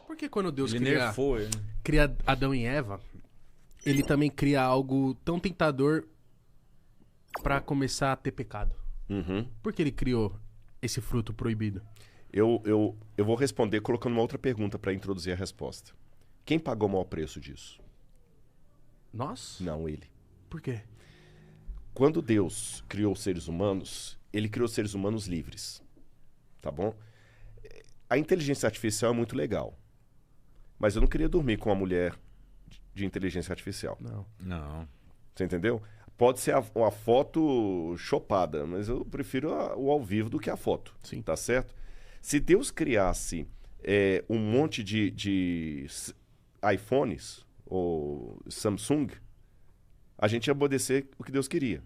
Porque quando Deus Ele nerfou ele. cria Adão e Eva, ele também cria algo tão tentador pra começar a ter pecado? Uhum. Por que ele criou esse fruto proibido? Eu vou responder colocando uma outra pergunta para introduzir a resposta. Quem pagou o maior preço disso? Nós? Não, ele. Por quê? Quando Deus criou os seres humanos, ele criou seres humanos livres. Tá bom? A inteligência artificial é muito legal. Mas eu não queria dormir com uma mulher de inteligência artificial. Não. Não. Você entendeu? Pode ser uma foto chopada, mas eu prefiro o ao vivo do que a foto. Sim. Tá certo? Se Deus criasse um monte de iPhones ou Samsung, a gente ia obedecer o que Deus queria.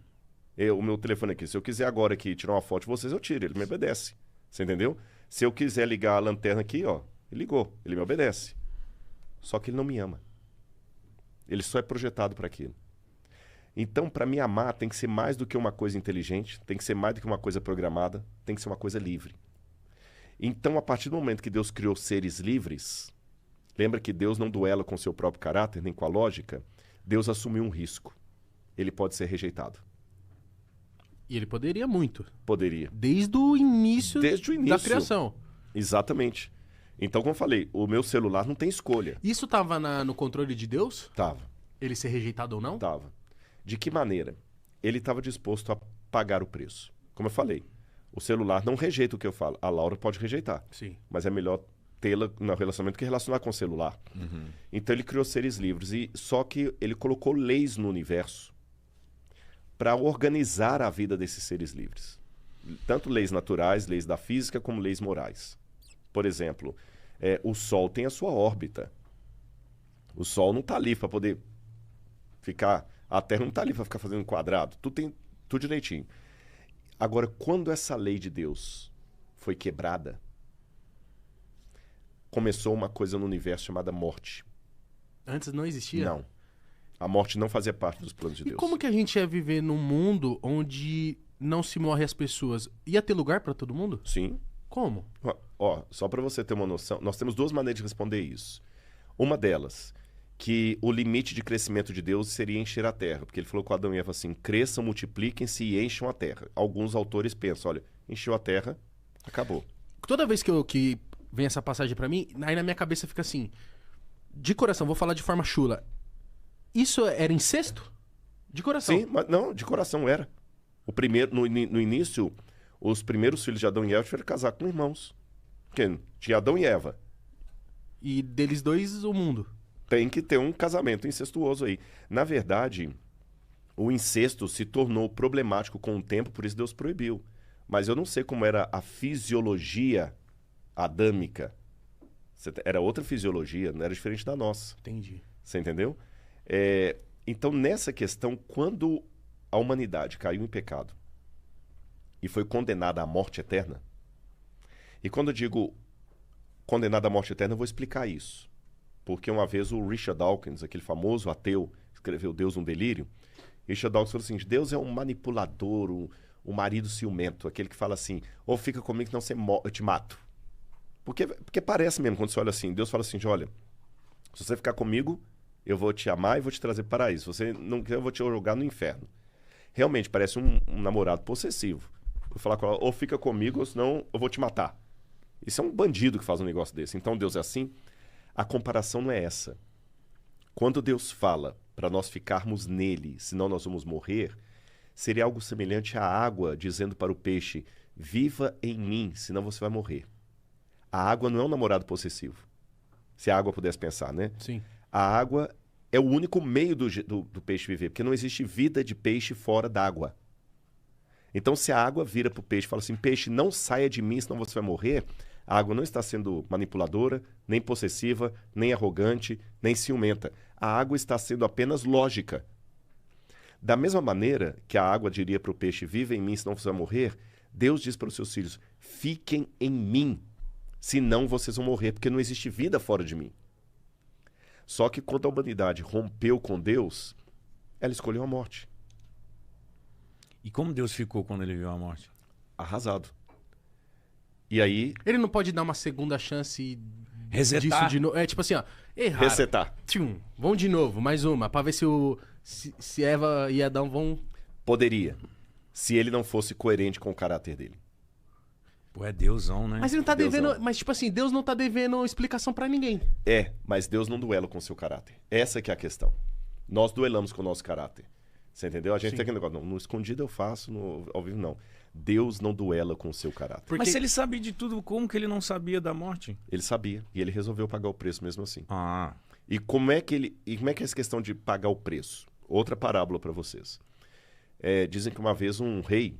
O meu telefone aqui, se eu quiser agora aqui tirar uma foto de vocês, eu tiro, ele me obedece. Você entendeu? Se eu quiser ligar a lanterna aqui, ó, ele ligou, ele me obedece. Só que ele não me ama. Ele só é projetado para aquilo. Então, para me amar, tem que ser mais do que uma coisa inteligente, tem que ser mais do que uma coisa programada, tem que ser uma coisa livre. Então, a partir do momento que Deus criou seres livres, lembra que Deus não duela com seu próprio caráter, nem com a lógica? Deus assumiu um risco. Ele pode ser rejeitado. E ele poderia muito. Poderia. Desde o início, Desde o início. da criação. Exatamente. Então, como eu falei, o meu celular não tem escolha. Isso tava no controle de Deus? Tava. Ele ser rejeitado ou não? Tava. De que maneira? Ele estava disposto a pagar o preço. Como eu falei, o celular não rejeita o que eu falo. A Laura pode rejeitar. Sim. Mas é melhor tê-la no relacionamento que relacionar com o celular. Uhum. Então ele criou seres livres. Só que ele colocou leis no universo para organizar a vida desses seres livres. Tanto leis naturais, leis da física, como leis morais. Por exemplo, o Sol tem a sua órbita. O Sol não está ali para poder ficar... A Terra não está ali para ficar fazendo um quadrado. Tudo direitinho. Agora, quando essa lei de Deus foi quebrada, começou uma coisa no universo chamada morte. Antes não existia? Não. A morte não fazia parte dos planos de E Deus. como que a gente ia viver num mundo onde não se morre as pessoas? Ia ter lugar pra todo mundo? Sim. Como? Ó, só para você ter uma noção, nós temos duas maneiras de responder isso. Uma delas, que o limite de crescimento de Deus seria encher a terra. Porque ele falou com Adão e Eva assim, cresçam, multipliquem-se e encham a terra. Alguns autores pensam, olha, encheu a terra, acabou. Toda vez que vem essa passagem pra mim, aí na minha cabeça fica assim, de coração, vou falar de forma chula. Isso era incesto? De coração. Sim, mas não, de coração era. O primeiro, no início, os primeiros filhos de Adão e Eva tiveram que casar com irmãos. Porque tinha Adão e Eva. E deles dois, o mundo. Tem que ter um casamento incestuoso aí. Na verdade, o incesto se tornou problemático com o tempo, por isso Deus proibiu. Mas eu não sei como era a fisiologia adâmica. Era outra fisiologia, não era diferente da nossa. Entendi. Você entendeu? Então, nessa questão, quando a humanidade caiu em pecado e foi condenada à morte eterna, e quando eu digo condenada à morte eterna, eu vou explicar isso. Porque uma vez o Richard Dawkins, aquele famoso ateu, escreveu Deus um Delírio, Richard Dawkins falou assim, Deus é um manipulador, um marido ciumento, aquele que fala assim, ou fica comigo que não eu te mato. Porque parece mesmo, quando você olha assim, Deus fala assim, olha, se você ficar comigo, eu vou te amar e vou te trazer para o paraíso. Se você não quer, eu vou te jogar no inferno. Realmente, parece um namorado possessivo. Vou falar com ela, ou fica comigo, ou senão eu vou te matar. Isso é um bandido que faz um negócio desse. Então Deus é assim? A comparação não é essa. Quando Deus fala para nós ficarmos nele, senão nós vamos morrer, seria algo semelhante à água dizendo para o peixe, viva em mim, senão você vai morrer. A água não é um namorado possessivo. Se a água pudesse pensar, né? Sim. A água é o único meio do peixe viver, porque não existe vida de peixe fora d'água. Então, se a água vira para o peixe e fala assim, peixe, não saia de mim, senão você vai morrer, a água não está sendo manipuladora, nem possessiva, nem arrogante, nem ciumenta. A água está sendo apenas lógica. Da mesma maneira que a água diria para o peixe, viva em mim, senão você vai morrer, Deus diz para os seus filhos, fiquem em mim, senão vocês vão morrer, porque não existe vida fora de mim. Só que quando a humanidade rompeu com Deus, ela escolheu a morte. E como Deus ficou quando ele viu a morte? Arrasado. E aí... Ele não pode dar uma segunda chance Resetar. disso de novo. É tipo assim, ó. Erraram. Resetar. Tchum, vão de novo, mais uma, pra ver se Eva e Adão vão... Poderia. Se ele não fosse coerente com o caráter dele. Pô, é Deusão, né? Mas ele não tá Deusão. devendo... Mas tipo assim, Deus não tá devendo explicação pra ninguém. Mas Deus não duela com o seu caráter. Essa que é a questão. Nós duelamos com o nosso caráter. Você entendeu? A gente tem aquele negócio, não, no escondido eu faço, ao vivo não. Deus não duela com o seu caráter. Porque... Mas se ele sabia de tudo, como que ele não sabia da morte? Ele sabia, e ele resolveu pagar o preço mesmo assim. Ah, E como é que é essa questão de pagar o preço? Outra parábola para vocês. Dizem que uma vez um rei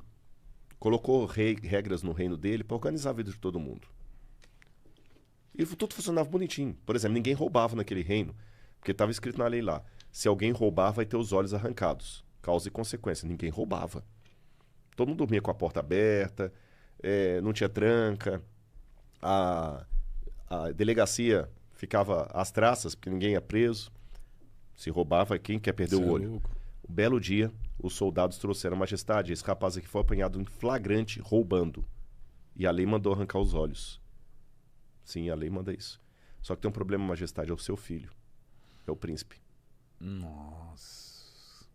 colocou regras no reino dele para organizar a vida de todo mundo. E tudo funcionava bonitinho. Por exemplo, ninguém roubava naquele reino, porque estava escrito na lei lá. Se alguém roubar, vai ter os olhos arrancados. Causa e consequência. Ninguém roubava. Todo mundo dormia com a porta aberta, não tinha tranca. A delegacia ficava às traças, porque ninguém ia preso. Se roubava, quem quer perder o olho? Um belo dia, os soldados trouxeram a majestade. Esse rapaz aqui foi apanhado em flagrante, roubando. E a lei mandou arrancar os olhos. Sim, a lei manda isso. Só que tem um problema, majestade, é o seu filho. É o príncipe. nossa.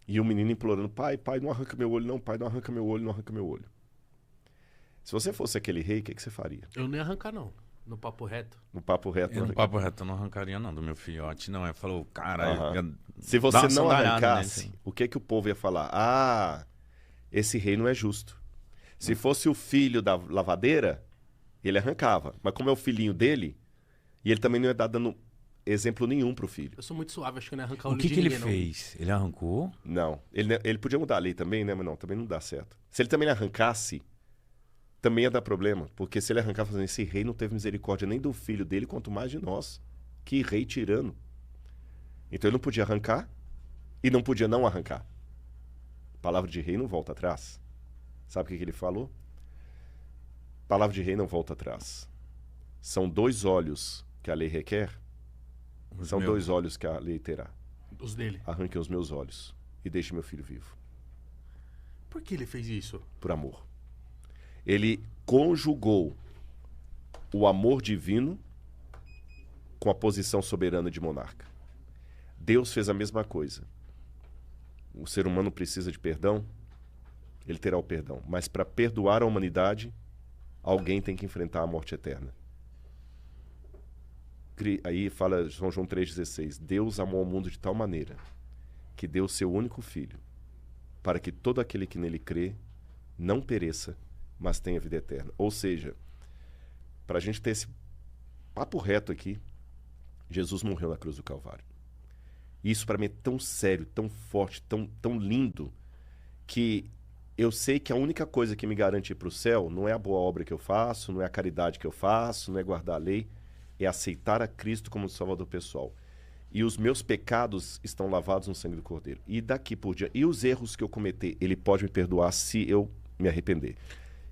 E o menino implorando, pai, não arranca meu olho, não, pai, não arranca meu olho, não arranca meu olho. Se você fosse aquele rei, o que você faria? Eu não ia arrancar, não. No papo reto. No papo reto. Eu no papo reto eu não arrancaria não do meu filhote, não. Ele falou, cara... Se Dá você uma não sandalhada arrancasse, nele, sim. o que o povo ia falar? Ah, esse rei não é justo. Se fosse o filho da lavadeira, ele arrancava. Mas como é o filhinho dele, e ele também não ia dar dando exemplo nenhum pro filho. Eu sou muito suave, acho que eu não ia arrancar o O olho que de que ele ninguém, não. fez? Ele arrancou? Não. Ele podia mudar a lei também, né? Mas não, também não dá certo. Se ele também arrancasse, também ia dar problema. Porque se ele arrancar fazendo esse rei não teve misericórdia nem do filho dele, quanto mais de nós. Que rei tirano. Então ele não podia arrancar e não podia não arrancar. Palavra de rei não volta atrás. Sabe o que ele falou? Palavra de rei não volta atrás. São 2 olhos que a lei requer. São 2 olhos que a lei terá. Os dele. Arranquem os meus olhos e deixe meu filho vivo. Por que ele fez isso? Por amor. Ele conjugou o amor divino com a posição soberana de monarca. Deus fez a mesma coisa. O ser humano precisa de perdão, ele terá o perdão. Mas para perdoar a humanidade, alguém tem que enfrentar a morte eterna. Aí fala São João 3,16. Deus amou o mundo de tal maneira que deu seu único filho, para que todo aquele que nele crê não pereça, mas tenha vida eterna. Ou seja, para a gente ter esse papo reto aqui, Jesus morreu na cruz do Calvário. Isso para mim é tão sério, tão forte, tão lindo, que eu sei que a única coisa que me garante ir para o céu não é a boa obra que eu faço, não é a caridade que eu faço, não é guardar a lei, é aceitar a Cristo como Salvador pessoal. E os meus pecados estão lavados no sangue do Cordeiro. E daqui por diante, e os erros que eu cometer, Ele pode me perdoar se eu me arrepender.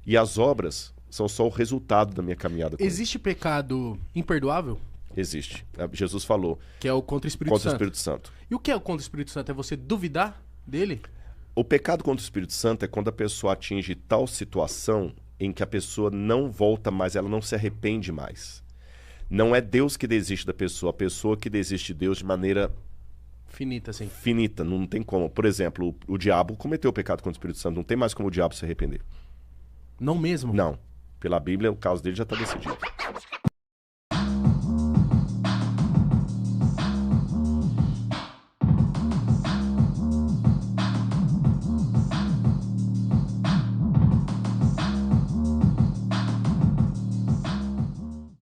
E as obras são só o resultado da minha caminhada com Ele. Existe pecado imperdoável? Existe. Jesus falou. Que é o contra o Espírito Contra o Santo. Espírito Santo. E o que é o contra o Espírito Santo? É você duvidar dele? O pecado contra o Espírito Santo é quando a pessoa atinge tal situação em que a pessoa não volta mais, ela não se arrepende mais. Não é Deus que desiste da pessoa, a pessoa que desiste de Deus de maneira Finita, assim. finita, não tem como. Por exemplo, o diabo cometeu o pecado contra o Espírito Santo, não tem mais como o diabo se arrepender. Não mesmo? Não. Pela Bíblia, o caso dele já está decidido.